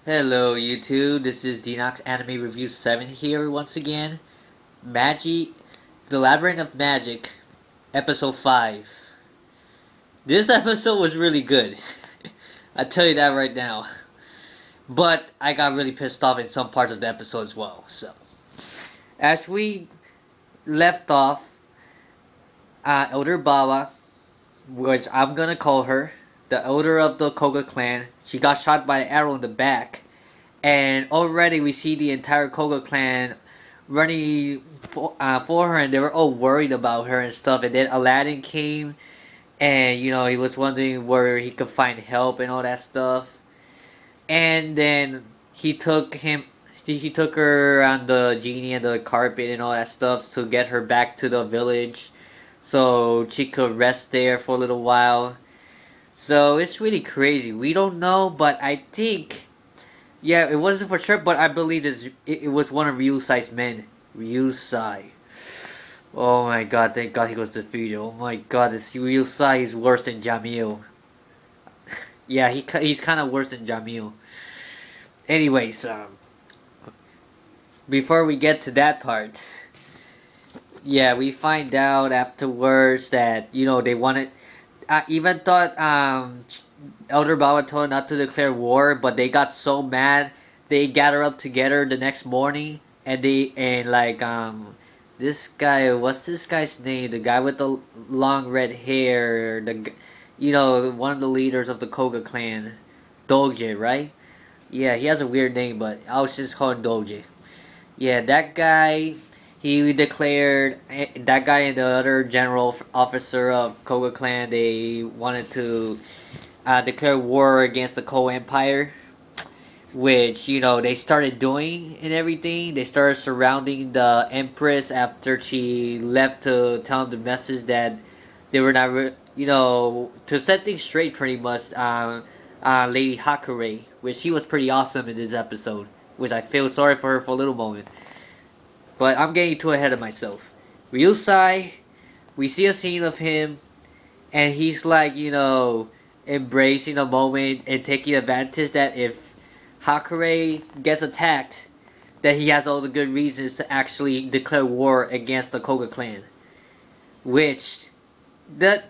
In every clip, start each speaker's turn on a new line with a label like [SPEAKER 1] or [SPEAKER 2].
[SPEAKER 1] Hello YouTube, this is Denox Anime Review 7 here once again. MAGI The Labyrinth of Magic, Episode 5. This episode was really good. I tell you that right now. But I got really pissed off in some parts of the episode as well. So, as we left off, Elder Baba, which I'm gonna call her, the elder of the Koga clan, she got shot by an arrow in the back. And already we see the entire Koga clan running for her, and they were all worried about her and stuff. And then Aladdin came, and you know, he was wondering where he could find help and all that stuff. And then he took her on the genie and the carpet and all that stuff to get her back to the village, so she could rest there for a little while. So it's really crazy. We don't know, but I think, yeah, it wasn't for sure, but I believe it was one of Ryosai's men. Ryosai. Oh my god, thank god he was defeated. Oh my god, this Ryosai is worse than Jamil. Yeah, he's kind of worse than Jamil. Anyways, before we get to that part, yeah, we find out afterwards that, you know, they wanted, I even thought Elder Baba told her not to declare war, but they got so mad they gathered up together the next morning, and this guy, what's this guy's name? The guy with the long red hair, you know, one of the leaders of the Koga clan, Doge, right? Yeah, he has a weird name, but I was just calling Doge. Yeah, that guy. He declared, that guy and the other general officer of Koga clan, they wanted to declare war against the Ko Empire, which, you know, they started doing and everything. They started surrounding the Empress after she left to tell them the message that they were not, you know, to set things straight pretty much. Lady Hakurei, which she was pretty awesome in this episode, which I feel sorry for her for a little moment. But I'm getting too ahead of myself. Ryosai, we see a scene of him, and he's like, you know, embracing the moment and taking advantage that if Hakurei gets attacked, that he has all the good reasons to actually declare war against the Koga clan. Which, I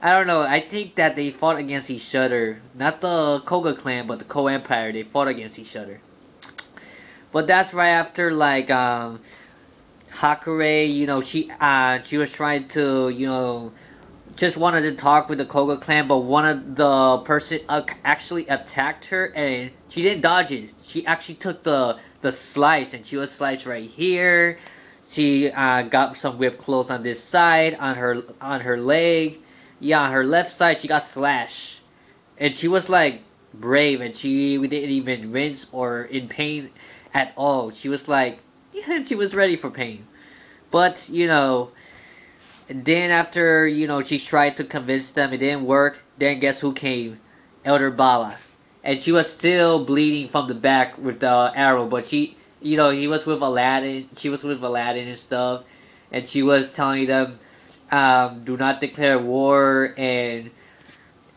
[SPEAKER 1] don't know, I think that they fought against each other. Not the Koga clan, but the Ko Empire, they fought against each other. But that's right after, like, Hakurei, you know, she was trying to, you know, just wanted to talk with the Koga clan, but one of the person actually attacked her, and she didn't dodge it. She actually took the slice, and she was sliced right here. She got some whipped clothes on this side, on her leg. Yeah, on her left side, she got slashed, and she was like brave, and we didn't even wince or in pain at all. She was like, she was ready for pain. But, you know, and then after, you know, she tried to convince them, it didn't work. Then guess who came? Elder Baba. And she was still bleeding from the back with the arrow, but she, you know, he was with Aladdin. She was with Aladdin and stuff. And she was telling them, do not declare war. And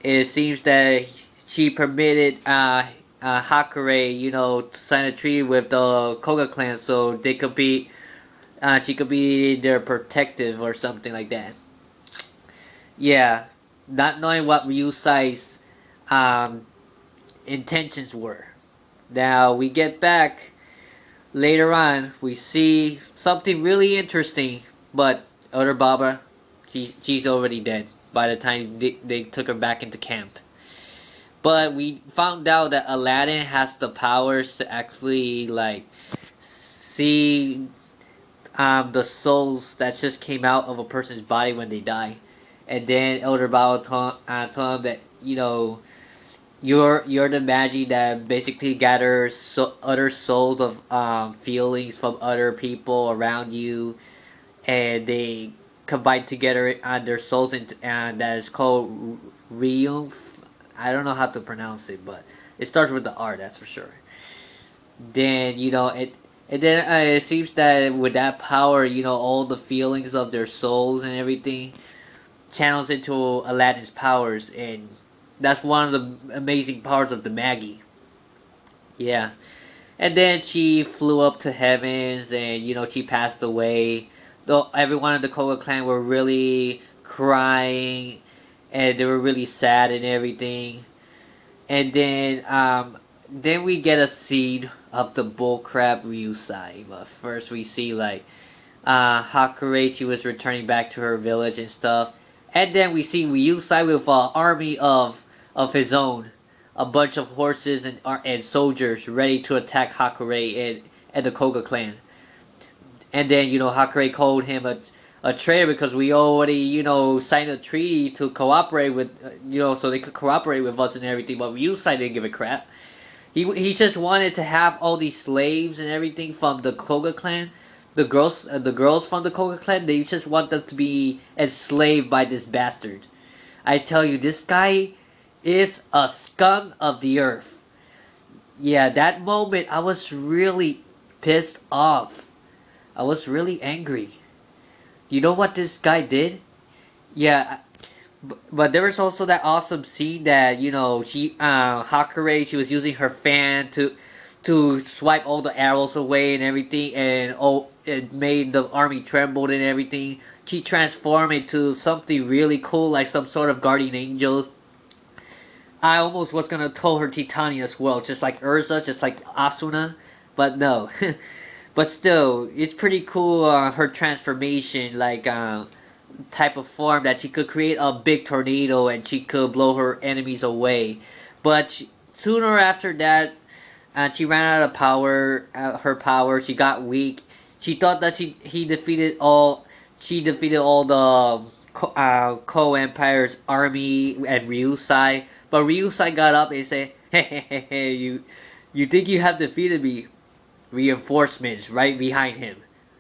[SPEAKER 1] it seems that she permitted Hakurei, you know, to sign a treaty with the Koga clan so they could be, she could be their protective or something like that. Yeah, not knowing what Ryosai's intentions were. Now we get back later on, we see something really interesting, but Elder Baba, she's already dead by the time they took her back into camp. But we found out that Aladdin has the powers to actually, like, see the souls that just came out of a person's body when they die. And then Elder Baba told him that, you know, you're the MAGI that basically gathers other souls of feelings from other people around you, and they combine together on their souls, and that is called Ryosai. I don't know how to pronounce it, but it starts with the R, that's for sure. Then, you know, it seems that with that power, you know, all the feelings of their souls and everything channels into Aladdin's powers, and that's one of the amazing powers of the MAGI. Yeah. And then she flew up to heavens, and she passed away. Though everyone in the Koga clan were really crying, and they were really sad and everything. And then we get a scene of the bullcrap Ryosai. But first we see like Hakurei, she was returning back to her village and stuff. And then we see Ryosai with an army of his own. A bunch of horses and soldiers ready to attack Hakurei and the Koga clan. And then, Hakurei called him a traitor because we already, signed a treaty to cooperate with, so they could cooperate with us and everything. But Ryosai didn't give a crap. He just wanted to have all these slaves and everything from the Koga clan. The girls from the Koga clan, they just want them to be enslaved by this bastard. I tell you, this guy is a scum of the earth. Yeah, that moment I was really pissed off. I was really angry. You know what this guy did? Yeah, but there was also that awesome scene that Hakurei, she was using her fan to swipe all the arrows away and everything, and it made the army tremble and everything. She transformed into something really cool, like some sort of guardian angel. I almost was gonna tell her Titania as well, just like Urza, just like Asuna, but no. But still, it's pretty cool, her transformation, like, type of form that she could create a big tornado and she could blow her enemies away. But sooner after that, she ran out of power, her power, she got weak. She thought that she defeated all the Ko-Empire's army and Ryosai. But Ryosai got up and said, hey, you think you have defeated me? Reinforcements right behind him.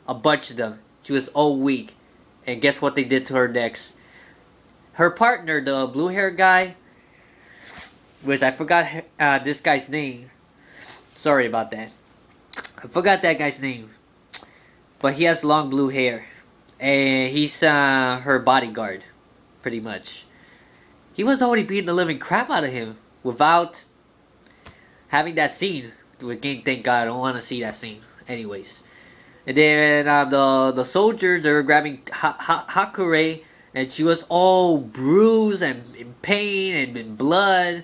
[SPEAKER 1] A bunch of them. She was all weak. And guess what they did to her next? Her partner, the blue hair guy, which I forgot this guy's name. Sorry about that. I forgot that guy's name. But he has long blue hair. And he's her bodyguard. Pretty much. He was already beating the living crap out of him without having that scene. Thank God, I don't want to see that scene. Anyways. And then the soldiers, they were grabbing Hakurei, and she was all bruised and in pain and in blood.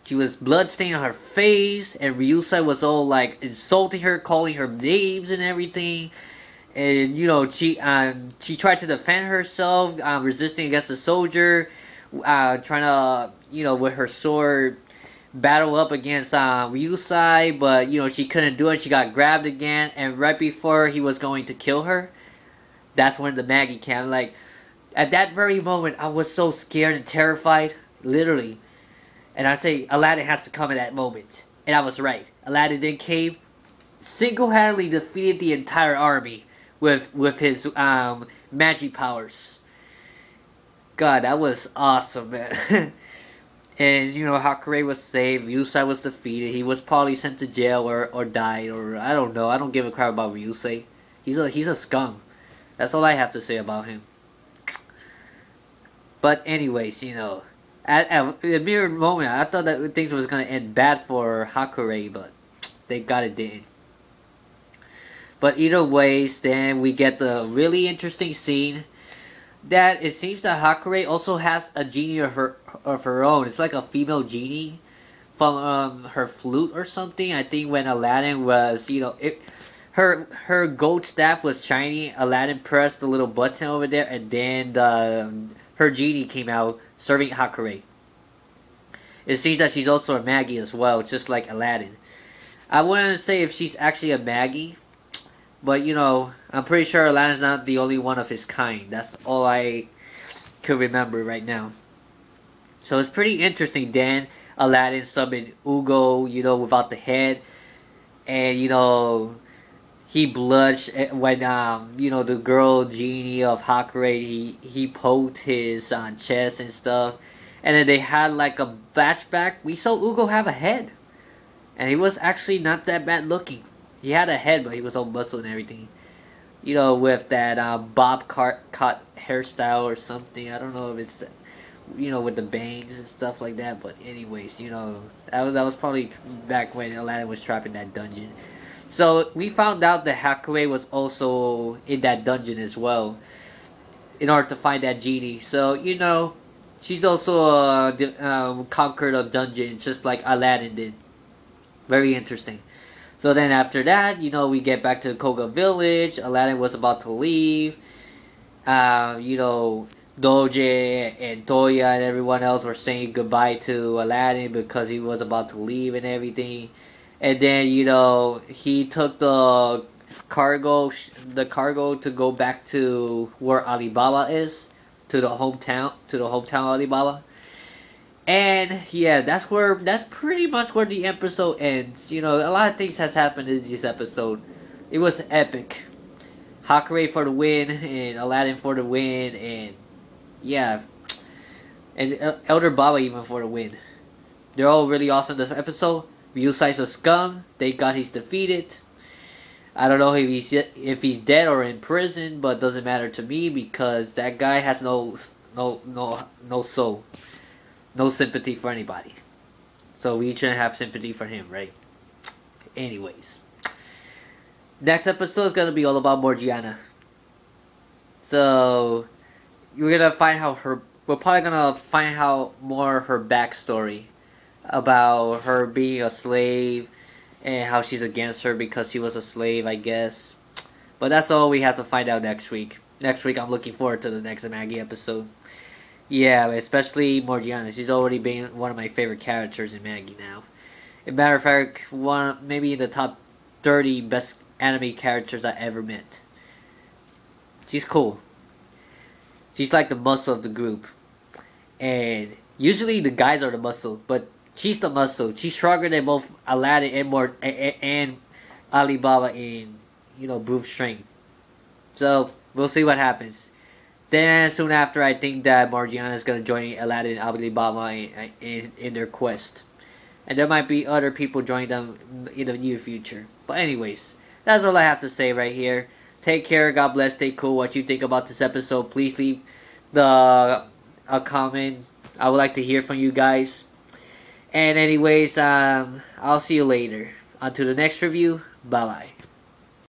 [SPEAKER 1] She was bloodstained on her face, and Ryosai was all like insulting her, calling her names and everything. And she tried to defend herself, resisting against the soldier, trying to with her sword battle up against Ryosai, but she couldn't do it. She got grabbed again, and right before he was going to kill her, that's when the Magi came. Like, at that very moment, I was so scared and terrified, literally. And I say Aladdin has to come at that moment, and I was right. Aladdin then came, single-handedly defeated the entire army with his magic powers. God, that was awesome, man. And, Hakurei was saved, Ryosai was defeated, he was probably sent to jail or died, or I don't know, I don't give a crap about Ryosai. He's a scum. That's all I have to say about him. But anyways, at the mere moment, I thought that things was going to end bad for Hakurei, but thank God it didn't. But either ways, then we get the really interesting scene that it seems that Hakurei also has a genie of her own. It's like a female genie from her flute or something. I think when Aladdin was, her gold staff was shiny. Aladdin pressed the little button over there, and then her genie came out serving Hakurei. It seems that she's also a Magi as well, just like Aladdin. I wouldn't say if she's actually a Magi, but I'm pretty sure Aladdin's not the only one of his kind. That's all I could remember right now. So it's pretty interesting. Then Aladdin summoned Ugo, without the head. And, he blushed when, the girl genie of Hakurei, he poked his chest and stuff. And then they had like a flashback. We saw Ugo have a head. And he was actually not that bad looking. He had a head, but he was all muscle and everything. With that bob cut hairstyle or something. I don't know if it's with the bangs and stuff like that. But anyways, that was probably back when Aladdin was trapped in that dungeon. So we found out that Hakurei was also in that dungeon as well, in order to find that genie. So she's also conquered a dungeon just like Aladdin did. Very interesting. So then after that, we get back to the Koga village. Aladdin was about to leave. Doge and Toya and everyone else were saying goodbye to Aladdin because he was about to leave and everything. And then, he took the cargo to go back to where Alibaba is, to the hometown Alibaba. And yeah, that's pretty much where the episode ends. A lot of things has happened in this episode. It was epic. Hakurei for the win, and Aladdin for the win, and yeah, and Elder Baba even for the win. They're all really awesome this episode. Ryosai's a scum. Thank God he's defeated. I don't know if he's dead or in prison, but it doesn't matter to me because that guy has no soul. No sympathy for anybody. So we shouldn't have sympathy for him, right? Anyways. Next episode is going to be all about Morgiana. So we're probably going to find out more of her backstory. About her being a slave. And how she's against her because she was a slave, I guess. But that's all we have to find out next week. Next week I'm looking forward to the next MAGI episode. Yeah, especially Morgiana. She's already been one of my favorite characters in MAGI now. As a matter of fact, maybe in the top 30 best anime characters I ever met. She's cool. She's like the muscle of the group. And usually the guys are the muscle, but she's the muscle. She's stronger than both Aladdin and Alibaba in, brute strength. So, we'll see what happens. Then soon after, I think that Morgiana is going to join Aladdin and Alibaba in their quest. And there might be other people joining them in the near future. But anyways, that's all I have to say right here. Take care, God bless, stay cool. What you think about this episode, please leave a comment. I would like to hear from you guys. And anyways, I'll see you later. Until the next review, bye-bye.